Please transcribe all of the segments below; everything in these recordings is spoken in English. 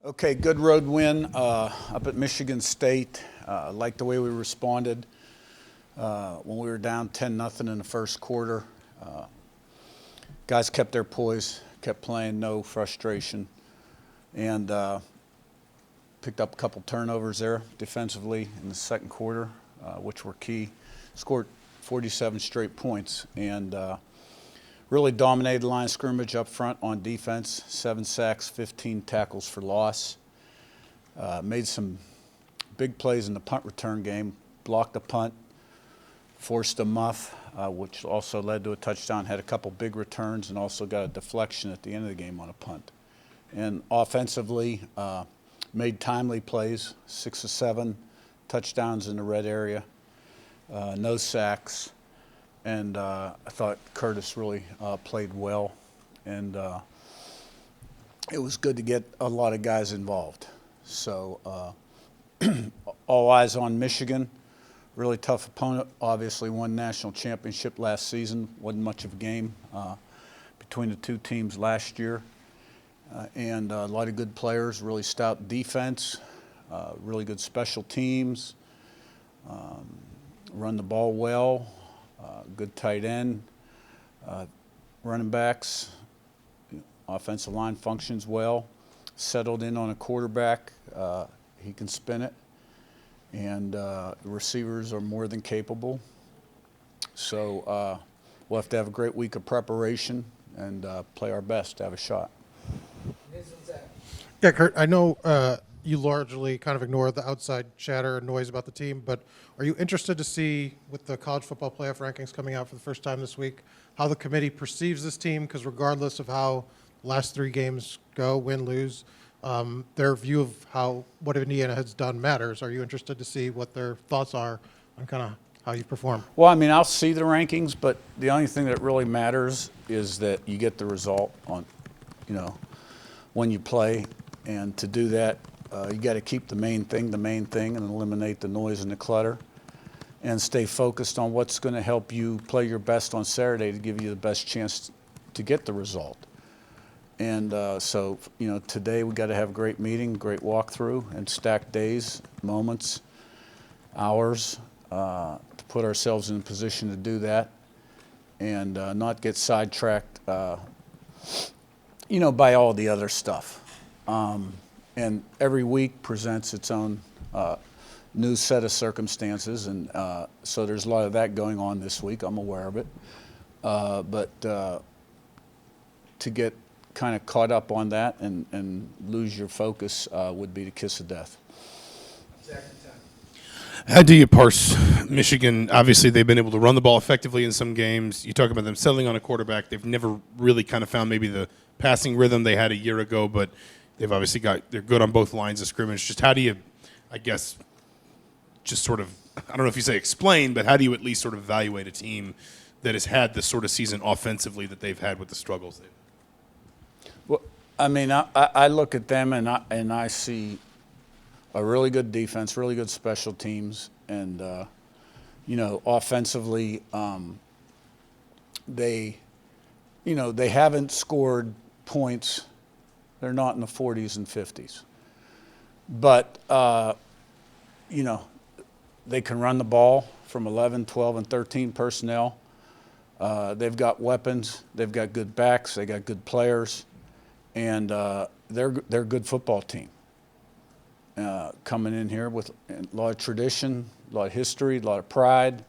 Okay, good road win up at Michigan State. Like the way we responded when we were down 10-0 in the first quarter. Guys kept their poise, kept playing, no frustration, and picked up a couple turnovers there defensively in the second quarter, which were key. Scored 47 straight points and really dominated the line of scrimmage up front on defense. 7 sacks, 15 tackles for loss. Made some big plays in the punt return game. Blocked a punt, forced a muff, which also led to a touchdown. Had a couple big returns and also got a deflection at the end of the game on a punt. And offensively, made timely plays, 6 of 7 touchdowns in the red area, no sacks. And I thought Curtis really played well, and it was good to get a lot of guys involved. So all eyes on Michigan. Really tough opponent. Obviously won national championship last season. Wasn't much of a game between the two teams last year. And a lot of good players, really stout defense, really good special teams, run the ball well. Good tight end, running backs, offensive line functions well, settled in on a quarterback. He can spin it, and the receivers are more than capable. So we'll have to have a great week of preparation and play our best to have a shot. Yeah, Curt, I know you largely kind of ignore the outside chatter and noise about the team, but are you interested to see, with the college football playoff rankings coming out for the first time this week, how the committee perceives this team? Because regardless of how the last 3 games go, win, lose, their view of what Indiana has done matters. Are you interested to see what their thoughts are on kind of how you perform? Well, I mean, I'll see the rankings, but the only thing that really matters is that you get the result on, when you play. And to do that, you got to keep the main thing, and eliminate the noise and the clutter, and stay focused on what's going to help you play your best on Saturday to give you the best chance to get the result. And so, today we got to have a great meeting, great walkthrough, and stack days, moments, hours to put ourselves in a position to do that, and not get sidetracked, by all the other stuff. And every week presents its own new set of circumstances, and so there's a lot of that going on this week. I'm aware of it. But to get kind of caught up on that and lose your focus would be the kiss of death. How do you parse Michigan? Obviously, they've been able to run the ball effectively in some games. You talk about them settling on a quarterback. They've never really kind of found maybe the passing rhythm they had a year ago, but they've obviously they're good on both lines of scrimmage. Just how do you, I guess, just sort of, I don't know if you say explain, but how do you at least sort of evaluate a team that has had this sort of season offensively that they've had with the struggles they've had? Well, I mean, I look at them and I see a really good defense, really good special teams, and offensively, they haven't scored points. They're not in the 40s and 50s, but they can run the ball from 11, 12, and 13 personnel. They've got weapons. They've got good backs. They got good players, and they're a good football team. Coming in here with a lot of tradition, a lot of history, a lot of pride,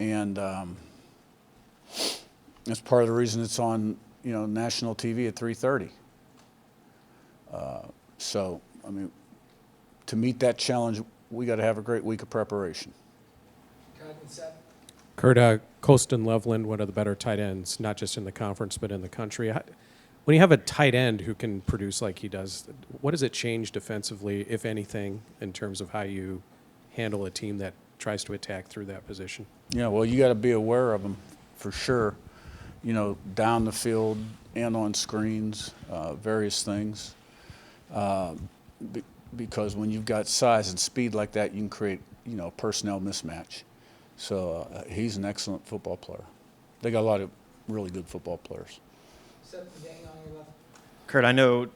and that's part of the reason it's on national TV at 3:30. So, I mean, to meet that challenge, we got to have a great week of preparation. Curt, Colston Loveland, one of the better tight ends, not just in the conference but in the country. When you have a tight end who can produce like he does, what does it change defensively, if anything, in terms of how you handle a team that tries to attack through that position? Yeah, well, you got to be aware of them for sure. Down the field and on screens, various things. Because when you've got size and speed like that, you can create, a personnel mismatch. So he's an excellent football player. They got a lot of really good football players. Curt, I know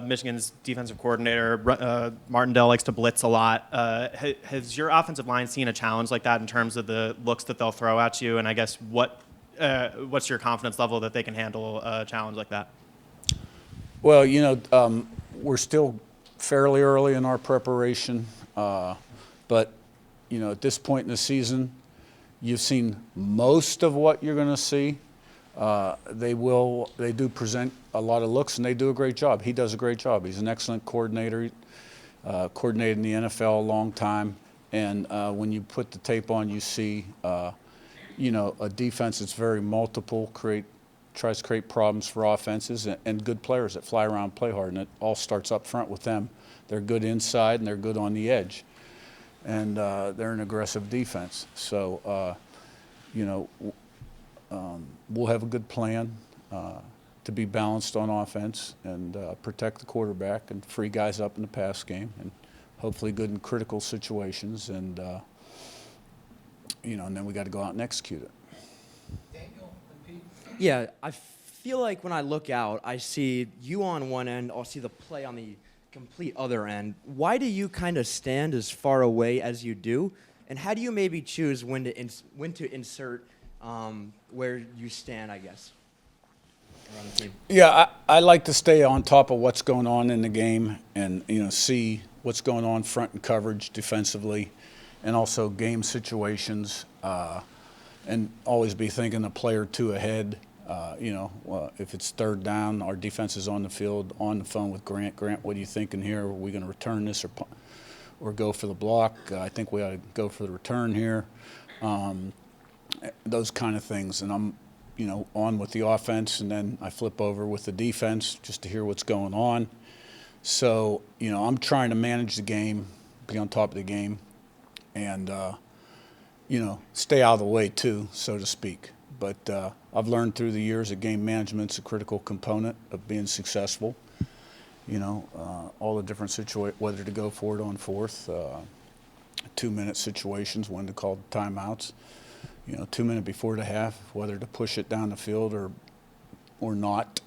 Michigan's defensive coordinator, Martindale, likes to blitz a lot. Has your offensive line seen a challenge like that in terms of the looks that they'll throw at you? And I guess what's your confidence level that they can handle a challenge like that? Well, we're still fairly early in our preparation, but, at this point in the season, you've seen most of what you're going to see. They do present a lot of looks, and they do a great job. He does a great job. He's an excellent coordinator, coordinated in the NFL a long time. And when you put the tape on, you see, a defense that's very multiple, tries to create problems for offenses, and good players that fly around, play hard, and it all starts up front with them. They're good inside, and they're good on the edge. And they're an aggressive defense. So, we'll have a good plan to be balanced on offense and protect the quarterback and free guys up in the pass game, and hopefully good in critical situations. And and then we got to go out and execute it. Daniel and Pete. Yeah, I feel like when I look out, I see you on one end, I'll see the play on the complete other end. Why do you kind of stand as far away as you do? And how do you maybe choose when to insert where you stand, I guess, around the team? Yeah, I like to stay on top of what's going on in the game and, see what's going on front and coverage defensively and also game situations and always be thinking a player or two ahead. If it's third down, our defense is on the field, on the phone with Grant. Grant, what are you thinking here? Are we going to return this or go for the block? I think we ought to go for the return here. Those kind of things. And I'm, on with the offense, and then I flip over with the defense just to hear what's going on. So, I'm trying to manage the game, be on top of the game, and, stay out of the way too, so to speak. But I've learned through the years that game management's a critical component of being successful. All the different situations, whether to go for it on fourth, 2-minute situations, when to call timeouts, 2 minutes before the half, whether to push it down the field or not.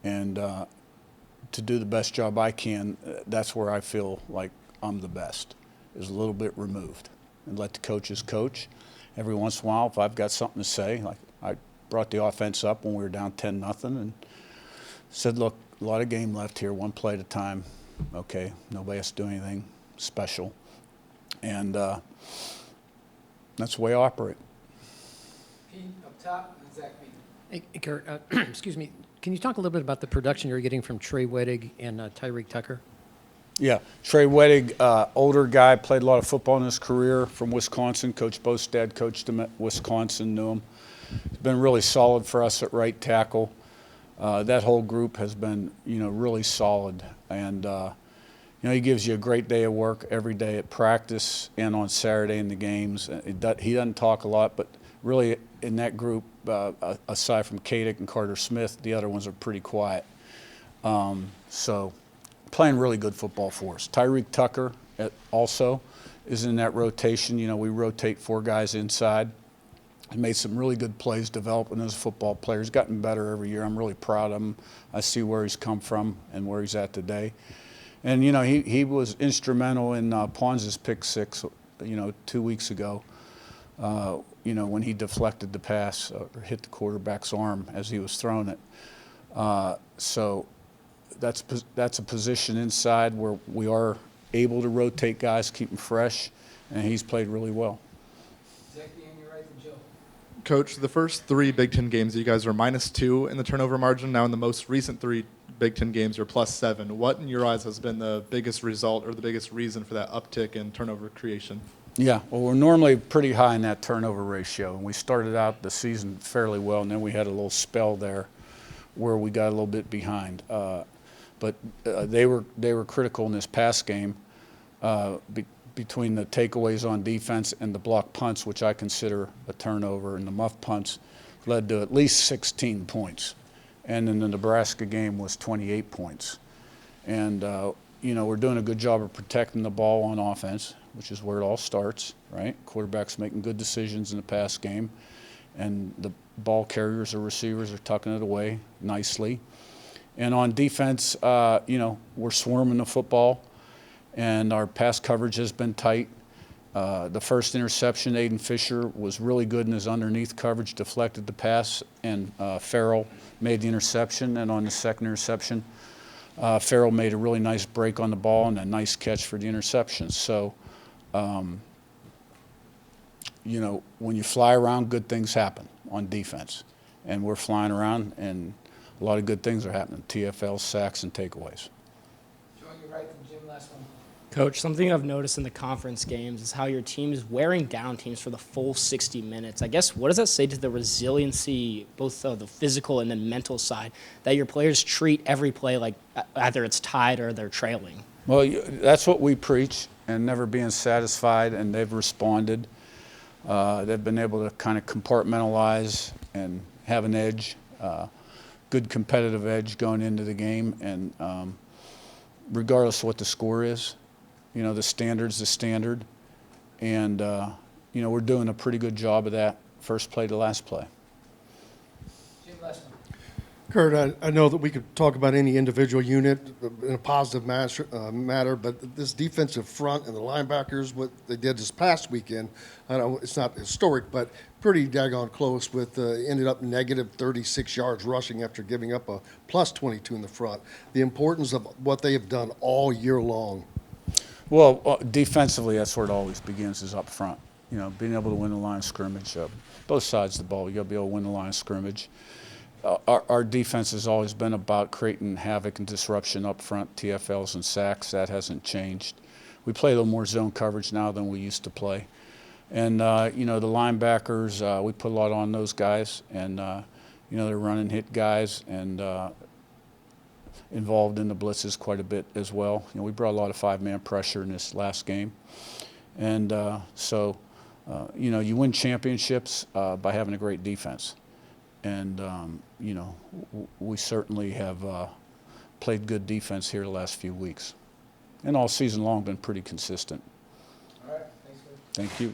And to do the best job I can, that's where I feel like I'm the best, is a little bit removed. And let the coaches coach. Every once in a while, if I've got something to say, like I brought the offense up when we were down 10-0 and said, look, a lot of game left here, one play at a time. Okay, nobody has to do anything special. And that's the way I operate. Pete up top and Zach Bean. Hey, Curt, excuse me. Can you talk a little bit about the production you're getting from Trey Wettig and Tyreek Tucker? Yeah, Trey Wettig, older guy, played a lot of football in his career from Wisconsin. Coach Bo's dad coached him at Wisconsin, knew him. He's been really solid for us at right tackle. That whole group has been, really solid. And, he gives you a great day of work every day at practice and on Saturday in the games. He doesn't talk a lot, but really in that group, aside from Kadick and Carter Smith, the other ones are pretty quiet. So playing really good football for us. Tyreek Tucker also is in that rotation. We rotate 4 guys inside. He made some really good plays developing as a football player. He's gotten better every year. I'm really proud of him. I see where he's come from and where he's at today. And, he was instrumental in Pons' pick 6, 2 weeks ago, when he deflected the pass or hit the quarterback's arm as he was throwing it. So that's a position inside where we are able to rotate guys, keep them fresh, and he's played really well. Zach Bean, your right and Joe. Coach, the first 3 Big Ten games, you guys are -2 in the turnover margin. Now in the most recent 3 Big Ten games, you're +7. What, in your eyes, has been the biggest result or the biggest reason for that uptick in turnover creation? Yeah, well, we're normally pretty high in that turnover ratio, and we started out the season fairly well, and then we had a little spell there where we got a little bit behind. But they were critical in this pass game between the takeaways on defense and the block punts, which I consider a turnover, and the muff punts led to at least 16 points. And in the Nebraska game was 28 points. And, we're doing a good job of protecting the ball on offense, which is where it all starts, right? Quarterbacks making good decisions in the pass game, and the ball carriers or receivers are tucking it away nicely. And on defense, we're swarming the football, and our pass coverage has been tight. The first interception, Aiden Fisher was really good in his underneath coverage, deflected the pass, and Farrell made the interception. And on the second interception, Farrell made a really nice break on the ball and a nice catch for the interception. So, when you fly around, good things happen on defense. And we're flying around, and a lot of good things are happening. TFL, sacks, and takeaways. Joe, you're right, and Jim, last one. Coach, something I've noticed in the conference games is how your team is wearing down teams for the full 60 minutes. I guess, what does that say to the resiliency, both the physical and the mental side, that your players treat every play like either it's tied or they're trailing? Well, that's what we preach, and never being satisfied, and they've responded. They've been able to kind of compartmentalize and have an edge, good competitive edge going into the game, and regardless of what the score is, the standard's the standard, and we're doing a pretty good job of that first play to last play. Jim, last one. Curt, I know that we could talk about any individual unit in a positive matter, but this defensive front and the linebackers, what they did this past weekend, I know it's not historic, but pretty daggone close with ended up negative 36 yards rushing after giving up a plus 22 in the front. The importance of what they have done all year long. Well, defensively, that's where it always begins, is up front. Being able to win the line of scrimmage. Both sides of the ball, you got to be able to win the line of scrimmage. Our defense has always been about creating havoc and disruption up front, TFLs and sacks. That hasn't changed. We play a little more zone coverage now than we used to play. And, the linebackers, we put a lot on those guys. And, they're running hit guys and involved in the blitzes quite a bit as well. We brought a lot of five-man pressure in this last game. And you win championships by having a great defense. And, we certainly have played good defense here the last few weeks. And all season long been pretty consistent. All right, thanks, Curt. Thank you.